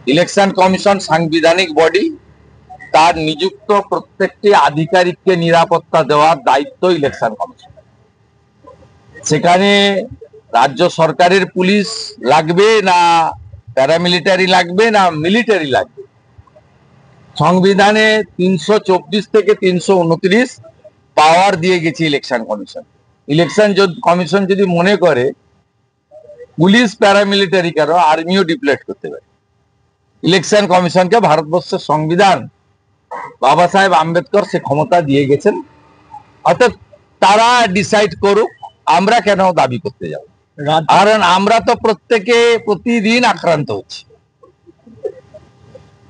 Election commission সাংবিধানিক body, তার নিযুক্ত প্রত্যেকটি আধিকারিককে নিরাপত্তা দেওয়ার দায়িত্ব ইলেকশন কমিশন। সেখানে রাজ্য সরকারের পুলিশ লাগবে না প্যারামিলিটারি লাগবে না মিলিটারি লাগবে, সংবিধানে 324 থেকে 329 পাওয়ার দিয়ে গেছে ইলেকশন কমিশন। ইলেকশন কমিশন যদি মনে করে পুলিশ প্যারামিলিটারি কারো আর্মিও ডিপ্লয়েড করতে পারে। ইলেকশন কমিশনকে ভারতবর্ষের সংবিধান বাবা সাহেব আম্বেদকর সে ক্ষমতা দিয়ে গেছেন, অর্থাৎ তারা ডিসাইড করুক, আমরা কেন দাবি করতে যাব? কারণ আমরা তো প্রত্যেকে প্রতিদিন আক্রান্ত হচ্ছি।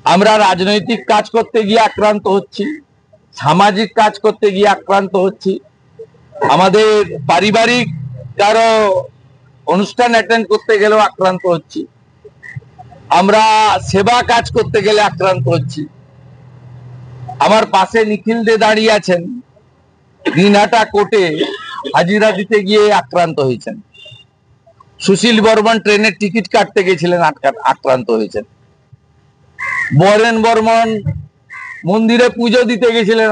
আমরা রাজনৈতিক কাজ করতে গিয়ে আক্রান্ত হচ্ছি, সামাজিক কাজ করতে গিয়ে আক্রান্ত হচ্ছি, আমাদের পারিবারিক কারো অনুষ্ঠান অ্যাটেন্ড করতে গেলেও আক্রান্ত হচ্ছি, আমরা সেবা কাজ করতে গেলে আক্রান্ত হচ্ছি। আমার পাশে নিখিল দে দাঁড়িয়ে আছেন, দিনহাটা কোর্টে হাজিরা দিতে গিয়ে আক্রান্ত হয়েছেন। সুশীল বর্মন ট্রেনের টিকিট কাটতে গেছিলেন, আক্রান্ত হয়েছেন। বরেন বর্মন মন্দিরে পুজো দিতে গেছিলেন,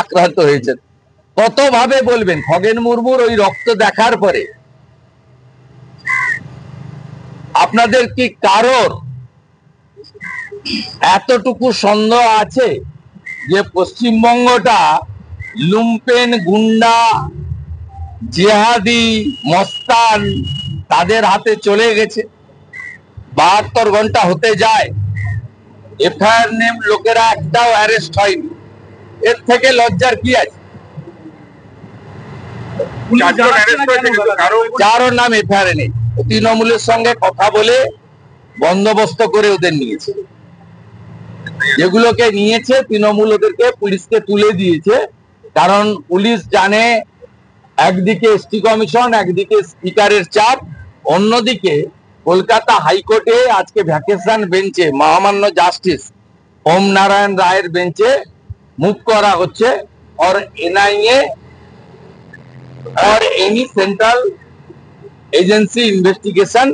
আক্রান্ত হয়েছেন। কত ভাবে বলবেন? খগেন মুর্মুর ওই রক্ত দেখার পরে আপনাদের কি কারোর এতটুকু সন্দেহ আছে যে পশ্চিমবঙ্গটা লুম্পেন, গুন্ডা, জিহাদি, মস্তান তাদের হাতে চলে গেছে? 72 ঘন্টা হতে যায়, এফআইআর নেম লোকেরা একটাও অ্যারেস্ট হয়নি। এর থেকে লজ্জার কি আছে? কারো নাম এফআইআর নেই। তৃণমূলের সঙ্গে কথা বলে বন্দোবস্ত করে ওদের নিয়েছে, যেগুলোকে নিয়েছে তৃণমূল ওদেরকে পুলিশকে তুলে দিয়েছে। কারণ পুলিশ জানে একদিকে এসটি কমিশন, একদিকে স্পিকারের চাপ, অন্যদিকে কলকাতা হাইকোর্টে আজকে ভ্যাকেশন বেঞ্চে মহামান্য জাস্টিস ওম নারায়ণ রায়ের বেঞ্চে মুভ করা হচ্ছে और एनआईए और any central agency investigation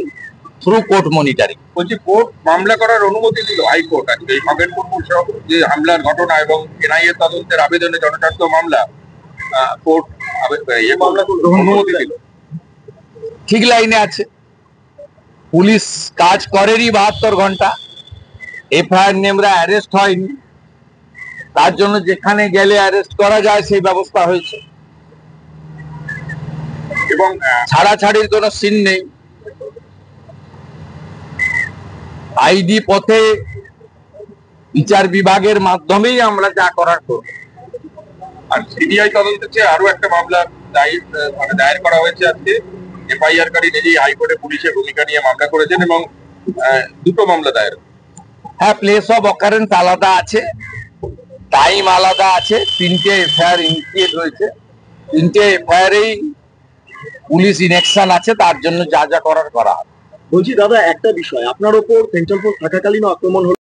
through court monitoring. বলছি কোর্ট মামলা করার অনুমতি দিল হাইকোর্ট আজকে এই খগেন মুর্মুর সহ যে হামলার ঘটনা এবং এনআইএ তদন্তের আবেদনে জনস্বার্থ মামলা, কোর্ট মামলা অনুমতি দিল। ঠিক লাইনে আছে, পুলিশ কাজ করেনি 72 ঘন্টা, এফআইআর নেমরা অ্যারেস্ট হয়নি, তার জন্য যেখানে গেলে অ্যারেস্ট করা যায় সেই ব্যবস্থা হয়েছে এবং ছাড়াছাড়ির কোনো সিন নেই। আইডি পথে বিচার বিভাগের মাধ্যমেই আমরা যা করার করব। আর সিবিআই তদন্তের চেয়ে আরো একটা মামলা দায়ের করা হয়েছে আজকে। এফআইআর কারী নিজেই হাইকোর্টে পুলিশের ভূমিকা নিয়ে মামলা করেছেন এবং দুটো মামলা দায়ের। হ্যাঁ, প্লেস অফ অকারেন্স আলাদা আছে, টাইম আলাদা আছে। 3টে এফআইআর ইনিশিয়েট হয়েছে, 3টে এফআইআরেই পুলিশ ইনঅ্যাকশন আছে, তার জন্য যা যা করার করা হবে। বলছি দাদা, একটা বিষয়, আপনার ওপর সেন্ট্রাল ফোর্স থাকাকালীন আক্রমণ হলো।